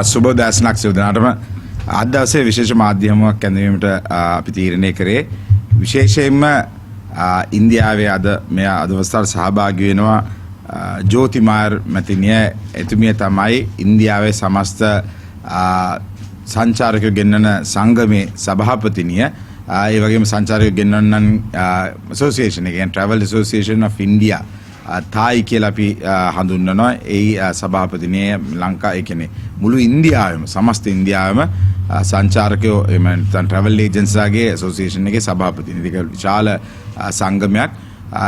සුබ දැස්නක් සිවදනාටම අද දවසේ විශේෂ මාධ්‍යමයක් ඇඳවීමට අපි තීරණය කරේ විශේෂයෙන්ම ඉන්දියාවේ අද මේ අදවස්ථාවට සහභාගී වෙනවා ජෝතිමාර් මැතිණිය එතුමිය තමයි ඉන්දියාවේ සමස්ත සංචාරකයෝ ගෙන්නන සංගමේ සභාපතිනිය ඒ වගේම සංචාරකයෝ ගෙන්නන ඇසෝසියේෂන් එක කියන්නේ Travel Association of India තායි කියලා අපි හඳුන්වනවා ඒ සභාපතිනිය ලංකා ඒ කියන්නේ මුළු ඉන්දියාවෙම සමස්ත ඉන්දියාවෙම සංචාරකයෝ එම ට්‍රැවල් ඒජන්ට්ස්ලාගේ ඇසෝසියේෂන් එකේ සභාපතිනිය. ඒක විශාල සංගමයක්.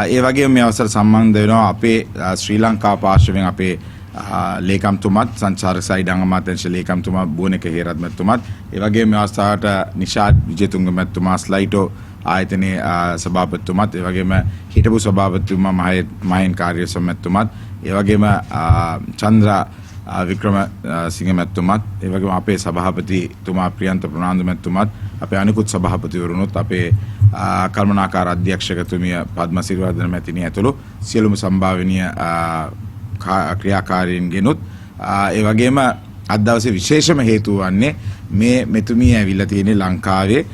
ඒ වගේම මේ අවසර සම්බන්ධ වෙනවා අපේ ශ්‍රී ලංකා පාර්ශවයෙන් අපේ ලේකම්තුමත් සංචාරක සයිඩ් අංගමාත්‍යංශ ලේකම්තුමා බුවනක හේරත් මැතිතුමත් ඒ වගේම මේ අවස්ථාවට නිෂාද් විජේතුංග මැතිතුමා ස්ලයිටෝ ආයතනයේ සභාපතිතුමත් ඒ වගේම හිටපු සභාපතිතුමා මහේන් කාර්යසම් මැතිතුමත් ඒ වගේම චන්ද්‍රා වික්‍රම සිංහ මැතිතුමත් ඒ වගේම අපේ සභාපතිතුමා ප්‍රියන්ත ප්‍රනාන්දු මැතිතුමත් අපේ අනිකුත් සභාපතිවරුනුත් අපේ කල්මනාකාර අධ්‍යක්ෂකතුමිය පද්ම සිරිවර්ධන මැතිණිය ඇතුළු සියලුම සම්භාවනීය ක්‍රියාකාරීන්ගෙනුත් ඒ වගේම අද දවසේ විශේෂම හේතුව වන්නේ මේ මෙතුමිය ඇවිල්ලා තියෙන්නේ ලංකාවේ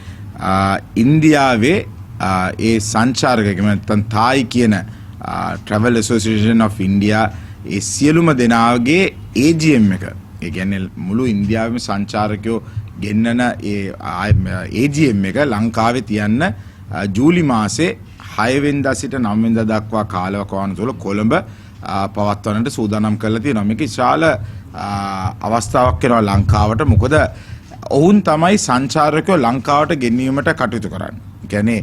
ඉන්දියාවේ ඒ සංචාරකකම නැත්නම් තායි කියන Travel Association of India ඒ සියලුම දෙනාගේ AGM එක ඒ කියන්නේ මුළු ඉන්දියාවෙම සංචාරකයෝ ගෙන්නන ඒ AGM එක ලංකාවේ තියන්න ජූලි මාසේ 6 වෙනිදා සිට 9 වෙනිදා දක්වා කාලවකවානුව තුළ කොළඹ පවත්වන්නට සූදානම් කරලා තියෙනවා. මේක විශාල අවස්ථාවක් වෙනවා ලංකාවට. මොකද ඔවුන් තමයි සංචාරකයෝ ලංකාවට ගෙනීමට කටයුතු කරන්නේ. ඒ කියන්නේ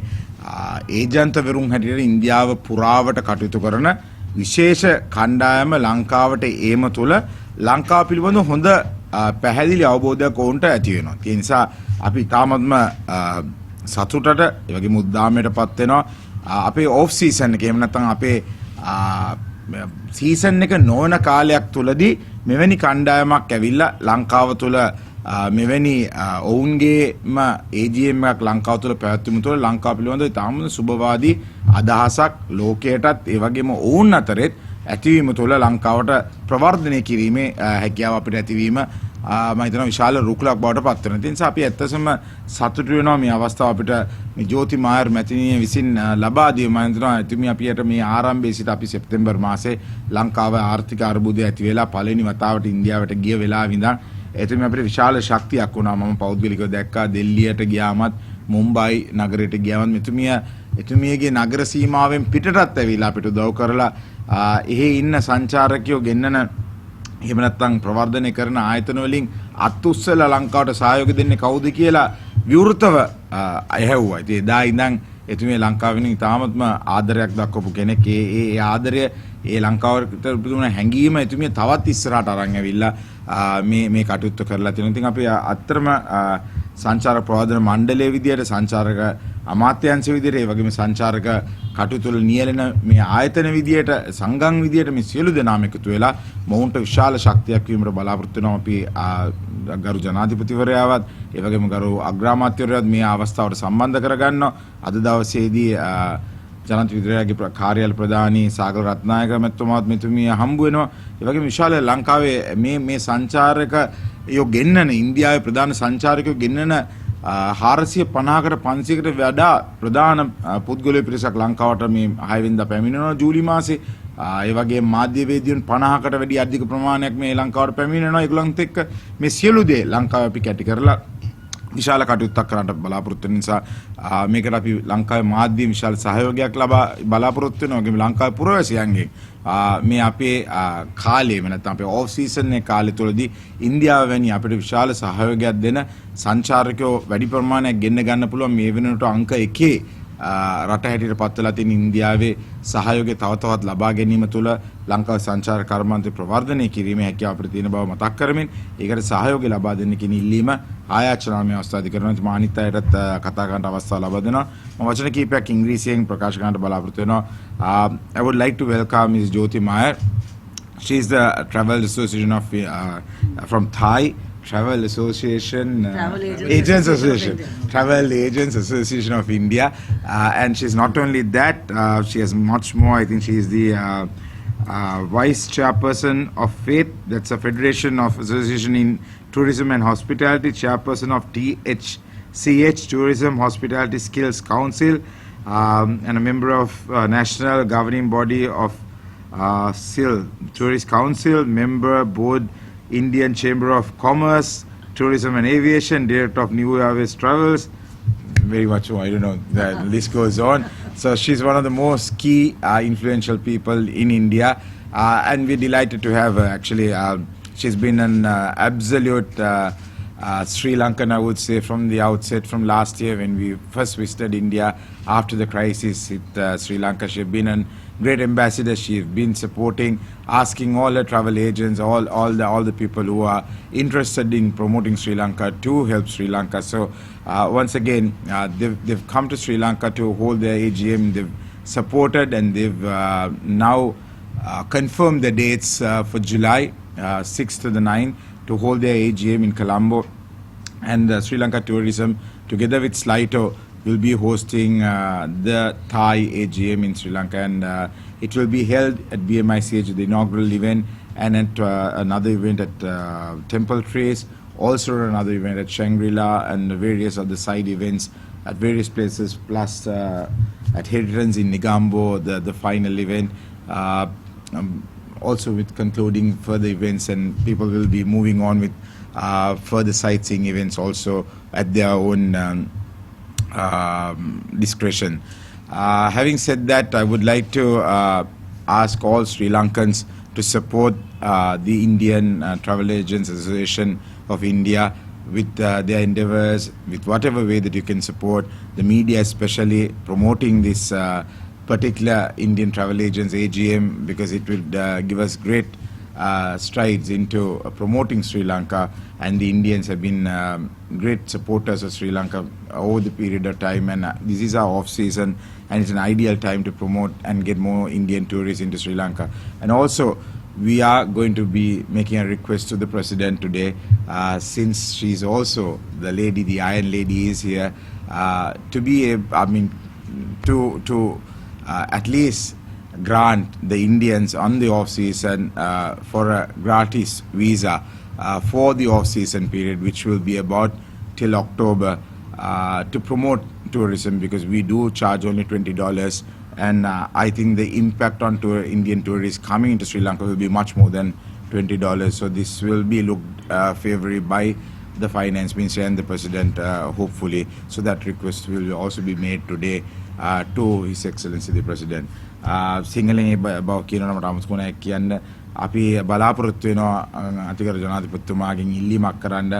ඒජන්තවරුන් හැටියට ඉන්දියාව පුරාවට කටයුතු කරන විශේෂ කණ්ඩායම ලංකාවට ඒම තුළ ලංකාව පිළිබඳව හොඳ පැහැදිලි අවබෝධයක් ඔවුන්ට ඇති වෙනවා. ඒ නිසා අපි තාමත්ම සතුටට ඒ වගේම උද්දාමයටපත් වෙනවා. අපේ ඕෆ් සීසන් එක එහෙම නැත්නම් අපේ සීසන් එක නොවන කාලයක් තුලදී මෙවැනි කණ්ඩායමක් ඇවිල්ලා ලංකාව තුළ මෙවැනි ඔවුන්ගේම AGM එකක් ලංකාව තුළ පැවැත්වීම තුළ ලංකාව පිළිබඳව තාම සුබවාදී අදහසක් ලෝකයටත් ඒ වගේම ඔවුන් අතරෙත් ඇතිවීම තුළ ලංකාවට ප්‍රවර්ධනය කිරීමේ හැකියාව අපිට ඇතිවීම මම හිතනවා විශාල රුකුලක් බවට පත් වෙනවා. ඒ නිසා අපි ඇත්තටම සතුටු වෙනවා මේ අවස්ථාව අපිට මේ ජෝති මායර් මැතිණිය විසින් ලබා දී මම හිතනවා එතුමිය අපිට මේ ආරම්භයේ සිට අපි සෙප්තැම්බර් මාසේ ලංකාවේ ආර්ථික අර්බුදය ඇති වෙලා පළවෙනි වතාවට ඉන්දියාවට ගිය වෙලාව ඉඳන් එතුමිය අපිට විශාල ශක්තියක් වුණා. මම පෞද්ගලිකව දැක්කා දෙල්ලියට ගියාමත් මුම්බයි නගරයට ගියාමත් එතුමියගේ නගර සීමාවෙන් පිටටත් ඇවිල්ලා අපිට උදව් කරලා එහි ඉන්න සංචාරකයෝ ගෙන්නන එහෙම නැත්නම් ප්‍රවර්ධනය කරන ආයතන වලින් අත්උස්සලා ලංකාවට සහයෝගය දෙන්නේ කවුද කියලා විවෘතව ඇහැව්වා. ඉතින් එදා ඉඳන් එතුමිය ලංකාවෙන් ඉතාමත්ම ආදරයක් දක්වපු කෙනෙක්. ඒ ආදරය ඒ ලංකාවට තිබුණ හැඟීම එතුමිය තවත් ඉස්සරහට අරන් ඇවිල්ලා මේ කටයුත්ත කරලා තියෙනවා. ඉතින් අපි අත්‍තරම සංචාරක ප්‍රවර්ධන මණ්ඩලයේ විදියට සංචාරක අමාත්‍යාංශ විදියට ඒ වගේම සංචාරක කටයුතු වල නියැලෙන මේ ආයතන විදියට සංගම් විදියට මේ සියලු දෙනාම එකතු වෙලා මොවුන්ට විශාල ශක්තියක් වීමට බලාපොරොත්තු වෙනවා. අපි ගරු ජනාධිපතිවරයාවත් ඒ වගේම ගරු අග්‍රාමාත්‍යවරයාත් මේ අවස්ථාවට සම්බන්ධ කරගන්නවා. අද දවසේදී ජනාධිපතිවරයාගේ කාර්යාල ප්‍රධානී සාගර රත්නායක මැතිතුමාත් මෙතුමිය හම්බ වෙනවා. ඒ වගේම විශාල ලංකාවේ මේ සංචාරකයෝ ගෙන්නන ඉන්දියාවේ ප්‍රධාන සංචාරකයෝ ගෙන්නන 450කට 500කට වඩා ප්‍රධාන පුද්ගලයෝ පිරිසක් ලංකාවට මේ 6 වෙනිදා පැමිණෙනවා ජූලි මාසේ. ඒ වගේම මාධ්‍යවේදීන් 50කට වැඩි අධික ප්‍රමාණයක් මේ ලංකාවට පැමිණෙනවා. ඒගොල්ලන්ත් එක්ක මේ සියලු දේ ලංකාවේ අපි කැටි කරලා විශාල කටයුත්තක් කරන්න බලාපොරොත්තු වෙන නිසා මේකට අපි ලංකාවේ මාධ්‍යයෙන් විශාල සහයෝගයක් ලබා බලාපොරොත්තු වෙනවා. වගේම ලංකාවේ පුරවැසියන්ගෙන් මේ අපේ කාලේ නැත්නම් අපේ ඕෆ් සීසන් එකේ කාලය තුලදී ඉන්දියාව වැනි අපිට විශාල සහයෝගයක් දෙන සංචාරකයෝ වැඩි ප්‍රමාණයක් ගෙන්න ගන්න පුළුවන් මේ වෙනකොට අංක 1 රට හැටියට පත් වෙලා තියෙන ඉන්දියාවේ සහයෝගය තව තවත් ලබා ගැනීම තුළ ලංකාවේ සංචාර කර්මාන්තය ප්‍රවර්ධනය කිරීමේ හැකියාව අපිට තියෙන බව මතක් කරමින් ඒකට සහයෝගය ලබා දෙන්න කියන ඉල්ලීම ආයාචනාමය අවස්ථාවේදී කරනවා. මම අනිත් අයටත් කතා කරන්න අවස්ථාව ලබා දෙනවා. මම වචන කීපයක් ඉංග්‍රීසියෙන් ප්‍රකාශ කරන්න බලාපොරොත්තු වෙනවා. I would like to welcome Ms. Jyoti Mayar. She is the Travel Association of from Thai Travel Association, Agents Association, Travel Agents Association of India, and she's not only that, she has much more. I think she is the Vice Chairperson of FAITH, that's a Federation of Association in Tourism and Hospitality, Chairperson of THCH, Tourism Hospitality Skills Council, and a member of National Governing Body of SIL, Tourist Council, member Board, Indian Chamber of Commerce, Tourism and Aviation, Director of New Airways Travels, very much more, I don't know, the list goes on. So she's one of the most key influential people in India, and we're delighted to have her. Actually, she's been an absolute Sri Lankan, I would say, from the outset, from last year when we first visited India after the crisis in Sri Lanka. She's been a great ambassador. She's been supporting, asking all the travel agents, all the people who are interested in promoting Sri Lanka to help Sri Lanka. So once again, they've come to Sri Lanka to hold their AGM. They've supported, and they've now confirmed the dates for July 6th to the 9th to hold their AGM in Colombo. And Sri Lanka Tourism, together with Slighto, will be hosting the Thai AGM in Sri Lanka, and it will be held at BMICH, the inaugural event, and at another event at Temple Trace, also another event at Shangri-La, and various other side events at various places, plus at Heritage in Negombo, the final event. Also with concluding further events, and people will be moving on with further sightseeing events also at their own discretion. Having said that, I would like to ask all Sri Lankans to support the Indian Travel Agents Association of India with their endeavors, with whatever way that you can support the media, especially promoting this particular Indian Travel Agents AGM, because it will give us great strides into promoting Sri Lanka, and the Indians have been great supporters of Sri Lanka over the period of time, and this is our off season, and it's an ideal time to promote and get more Indian tourists into Sri Lanka. And also, we are going to be making a request to the President today, since she's also the lady, the Iron Lady is here, to be to at least grant the Indians on the off-season for a gratis visa for the off-season period, which will be about till October, to promote tourism, because we do charge only $20, and I think the impact on Indian tourists coming into Sri Lanka will be much more than $20. So this will be looked favorably by the Finance Minister and the President, hopefully. So that request will also be made today to His Excellency the President. සිංහලෙන් බව කියනකොට අමුතුකුණක් කියන්න අපි බලාපොරොත්තු වෙනවා අතිගරු ජනාධිපතිතුමාගෙන් ඉල්ලීමක් කරන්න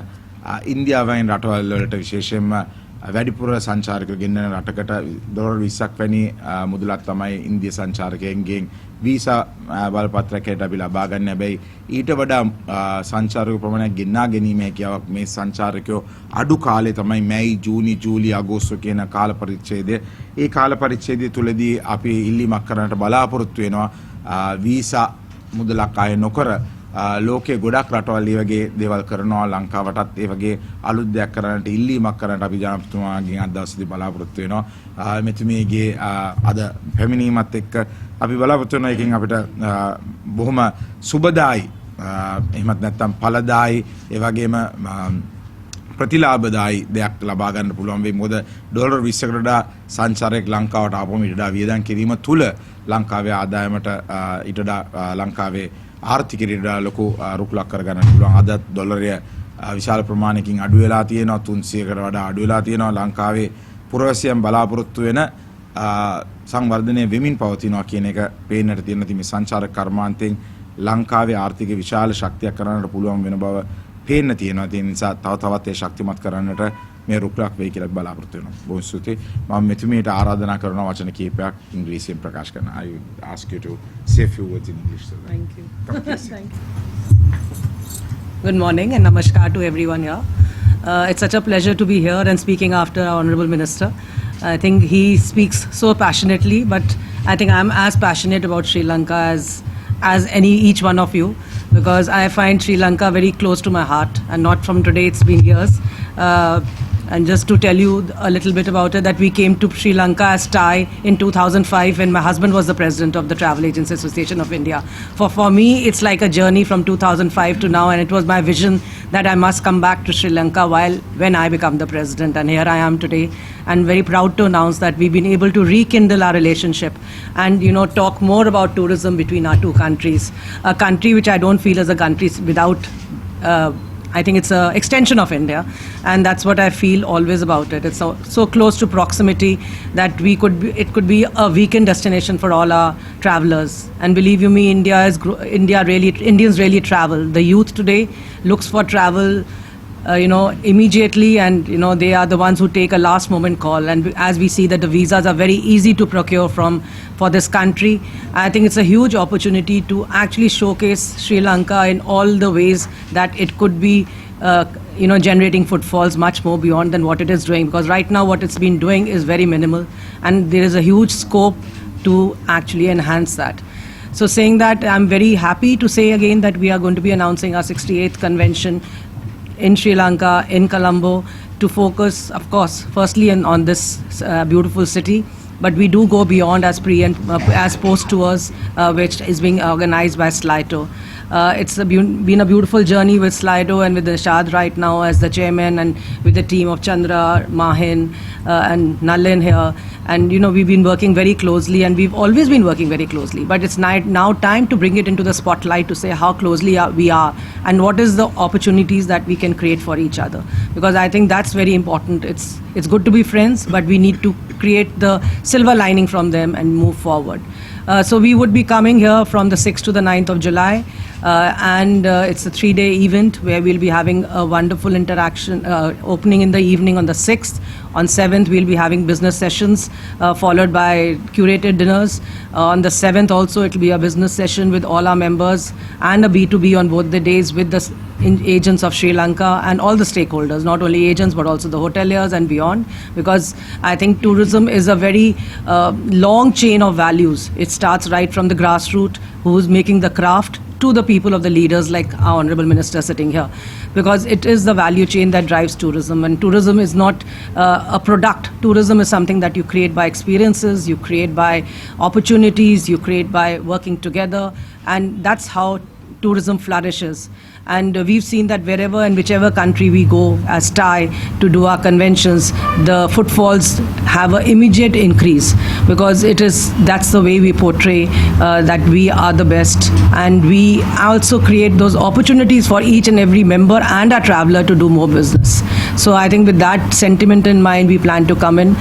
ඉන්දියාවෙන් රටවල් වලට විශේෂයෙන්ම වැඩිපුර සංචාරකයෝ ගෙන්නන රටකට ඩොලර් 20ක් වැනි මුදලක් තමයි ඉන්දියා සංචාරකයන්ගෙන් වීසා බලපත්‍රයකට අපි ලබා ගන්න. හැබැයි ඊට වඩා සංචාරක ප්‍රමාණයක් ගෙන්නා ගැනීම හැකියාවක් මේ සංචාරකයෝ අඩු කාලේ තමයි මැයි ජූනි ජූලි අගෝස්තු කියන කාල පරිච්ඡේදය. ඒ කාල පරිච්ඡේදය තුලදී අපි ඉල්ලීමක් කරන්නට බලාපොරොත්තු වෙනවා වීසා මුදලක් ආය නොකර ලෝකයේ ගොඩක් රටවල් මේ වගේ දේවල් කරනවා. ලංකාවටත් ඒ වගේ අලුත් දෙයක් කරන්නට ඉල්ලීමක් කරන්නට අපි ජනාධිපතිතුමාගෙන් අද දවසේදී බලාපොරොත්තු වෙනවා. මෙතුමියගේ අද පැමිණීමත් එක්ක අපි බලාපොරොත්තු වෙනවා එකකින් අපිට බොහොම සුබදායි එහෙමත් නැත්නම් ඵලදායි ඒ වගේම ප්‍රතිලාභදායි දෙයක් ලබා ගන්න පුළුවන් වෙයි. මොකද ඩොලර් 20කට වඩා සංචාරයක් ලංකාවට ආපුවම ඊට වඩා වියදම් කිරීම තුල ලංකාවේ ආදායමට ඊට වඩා ලංකාවේ ආර්ථිකයට ලොකු රුකුලක් කරගන්න පුළුවන්. අද ඩොලරය විශාල ප්‍රමාණයකින් අඩු වෙලා තියෙනවා. 300කට වඩා අඩු වෙලා තියෙනවා. ලංකාවේ පුරවැසියන් බලාපොරොත්තු වෙන සංවර්ධනය වෙමින් පවතිනවා කියන එක පේන්නට තියෙන මේ සංචාරක කර්මාන්තයෙන් ලංකාවේ ආර්ථික විශාල ශක්තියක් කරන්නට පුළුවන් වෙන බව පේන්න තියෙනවා. ඒ නිසා තවත් ඒ ශක්තිමත් කරන්නට මේ රුකුලක් වෙයි කියලා බලාපොරොත්තු වෙනවා. බොහොම ස්තුතියි. මම මෙතුමියට ආරාධනා කරනවා වචන කීපයක් ඉංග්‍රීසියෙන් ප්‍රකාශ කරන්න. I ask you to say a few words in English. So Thank you. Thank you. Good morning and namaskar to everyone here. It's such a pleasure to be here and speaking after our Honourable Minister. I think he speaks so passionately, but I think I'm as passionate about Sri Lanka as each one of you, because I find Sri Lanka very close to my heart, and not from today, it's been years. And just to tell you a little bit about it, that we came to Sri Lanka as Thai in 2005 when my husband was the president of the Travel Agency Association of India. For me, it's like a journey from 2005 to now, and it was my vision that I must come back to Sri Lanka when I become the president. And here I am today, and very proud to announce that we've been able to rekindle our relationship and, talk more about tourism between our two countries. A country which I don't feel is a country without I think it's an extension of India, and that's what I feel always about it. It's so close to proximity that it could be a weekend destination for all our travelers. And believe you me, Indians really travel. The youth today looks for travel, immediately, and they are the ones who take a last moment call. And as we see that the visas are very easy to procure for this country, I think it's a huge opportunity to actually showcase Sri Lanka in all the ways that it could be generating footfalls much more beyond than what it is doing, because right now what it's been doing is very minimal, and there is a huge scope to actually enhance that. So saying that, I'm very happy to say again that we are going to be announcing our 68th convention in Sri Lanka, in Colombo, to focus, of course, firstly on this beautiful city, but we do go beyond as pre and as post tours, which is being organized by Slido. It's been a beautiful journey with Slido and with Nishad right now as the chairman, and with the team of Chandra, Mahin, and Nalin here. And we've been working very closely, and we've always been working very closely. But it's now time to bring it into the spotlight to say how closely we are and what is the opportunities that we can create for each other. Because I think that's very important. It's good to be friends, but we need to create the silver lining from them and move forward. So we would be coming here from the 6th to the 9th of July, and it's a 3-day event where we'll be having a wonderful interaction, opening in the evening on the 6th. On 7th, we'll be having business sessions, followed by curated dinners. On the 7th also, it'll be a business session with all our members, and a B2B on both the days with the agents of Sri Lanka and all the stakeholders, not only agents but also the hoteliers and beyond, because I think tourism is a very long chain of values. It starts right from the grassroots, who's making the craft, to the people of the leaders like our Honorable Minister sitting here, because it is the value chain that drives tourism. And tourism is not a product. Tourism is something that you create by experiences, you create by opportunities, you create by working together, and that's how tourism flourishes. And we've seen that wherever and whichever country we go as Thai to do our conventions, the footfalls have an immediate increase, because that's the way we portray that we are the best, and we also create those opportunities for each and every member and our traveler to do more business. So I think with that sentiment in mind, we plan to come in.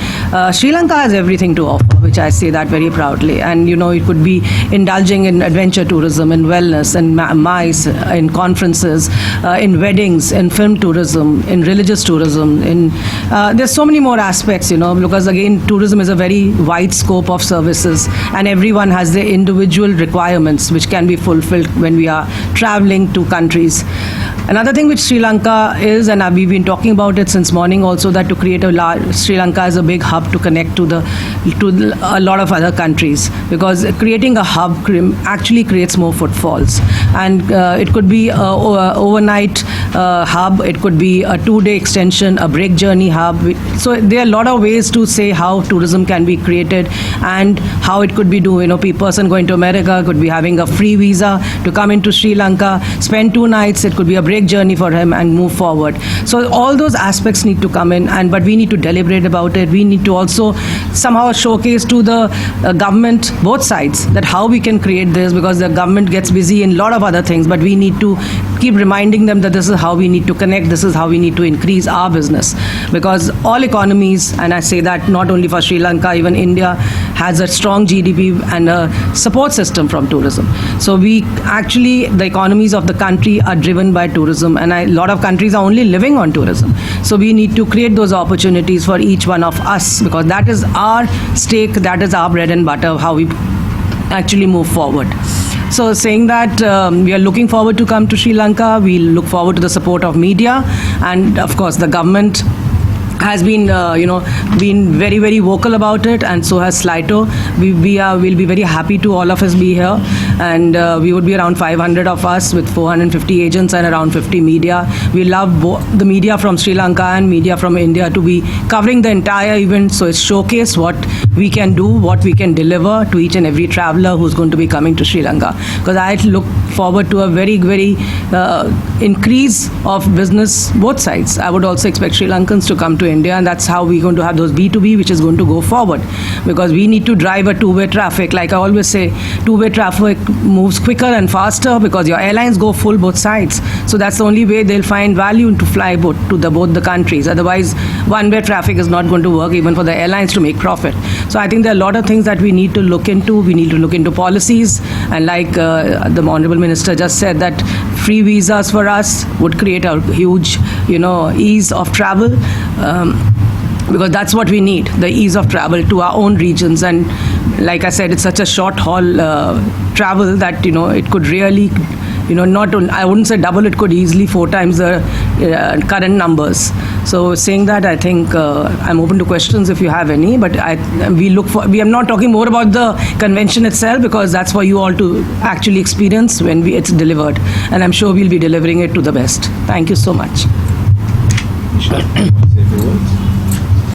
Sri Lanka has everything to offer, which I say that very proudly. And it could be indulging in adventure tourism, in wellness, in MICE, in conferences, in weddings, in film tourism, in religious tourism. There's so many more aspects, because again, tourism is a very wide scope of services, and everyone has their individual requirements which can be fulfilled when we are traveling to countries. Another thing which Sri Lanka is, and we've been talking about it since morning also, that to create Sri Lanka is a big hub to connect to a lot of other countries, because creating a hub actually creates more footfalls. And it could be an overnight hub, it could be a 2-day extension, a break journey hub. So there are a lot of ways to say how tourism can be created and how it could be done. A person going to America could be having a free visa to come into Sri Lanka, spend 2 nights, it could be a break journey for him, and move forward. So all those aspects need to come in, but we need to deliberate about it. We need to also somehow showcase to the government, both sides, that how we can create this, because the government gets busy in a lot of other things, but we need to keep reminding them that this is how we need to connect, this is how we need to increase our business, because all economies, and I say that not only for Sri Lanka, even India has a strong GDP and a support system from tourism. So the economies of the country are driven by tourism, and a lot of countries are only living on tourism. So we need to create those opportunities for each one of us, because that is our stake, that is our bread and butter, how we actually move forward. So saying that, we are looking forward to come to Sri Lanka. We look forward to the support of media and of course the government has been, been very, very vocal about it, and so has Slido. We'll be very happy to all of us be here, and we would be around 500 of us with 450 agents and around 50 media. We love the media from Sri Lanka and media from India to be covering the entire event, so it's showcase what we can do, what we can deliver to each and every traveler who's going to be coming to Sri Lanka. Because I look forward to a very, very increase of business both sides. I would also expect Sri Lankans to come to India, and that's how we're going to have those B2B, which is going to go forward, because we need to drive a two-way traffic. Like I always say, two-way traffic moves quicker and faster because your airlines go full both sides. So that's the only way they'll find value to fly both the countries. Otherwise, one-way traffic is not going to work even for the airlines to make profit. So I think there are a lot of things that we need to look into. We need to look into policies, and like the Honorable Minister just said, that free visas for us would create a huge, ease of travel. Because that's what we need, the ease of travel to our own regions. And like I said, it's such a short haul travel that, it could really, not only, I wouldn't say double, it could easily 4 times the current numbers. So saying that, I think I'm open to questions if you have any, but we are not talking more about the convention itself, because that's for you all to actually experience when it's delivered. And I'm sure we'll be delivering it to the best. Thank you so much.